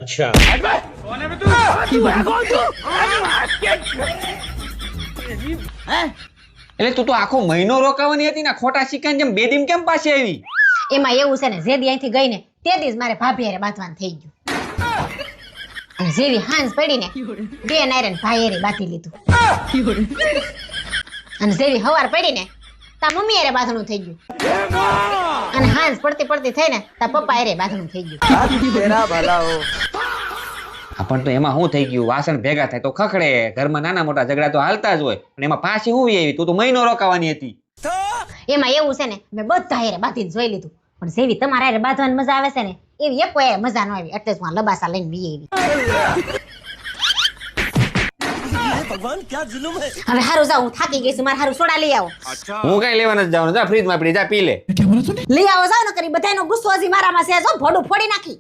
अच्छा એટલે તું તો આખો મહિનો રોકાવાની હતી ને ખોટા સિક્કાની જેમ બે દિન કેમ પાછી આવી? એમાં એવું છે ને જે દી અહીંથી ગઈ ને તે દી જ મારે ભાભી હારે બાંધવાનું થઈ ગયું અને જેવી હાંજ પડી ને બે નાયરે ભાઈ હારે બાંધી લીધું અને જેવી હવાર પડી ને તા મમ્મી હારે બાંધણું થઈ ગયું અને હાંજ પડતી પડતી થઈ ને તા પપ્પા હારે બાંધણું થઈ ગયું. પણ તો એમાં શું થઈ ગયું? વાસણ ભેગા થાય તો ખખડે, ઘરમાં નાના મોટા ઝઘડા તો હાલતા જ હોય. અને એમાં પાછી હું આવી? તું તો મહિનો રોકાવાની હતી. એમાં એવું છે ને મેં બધા હારે બાંધીને જોઈ લીધું પણ જેવી તમારા હારે બાંધવાની મજા આવે છે ને એવી એક કોઈ મજા ન આવી એટલે જ હું આ લબાસા લઈને બી આવી. હવે હારું જાવ, હું થાકી ગઈ છું, મારે હારું સોડા લઈ આવો. હું કઈ લેવા નથી જવાનું, જા ફ્રીજમાં પડી જા પી લે. લઈ આવો જાવ ને કરી બધાનો ગુસ્સો હજી મારામાં છે, જો ભોડું ફોડી નાખી.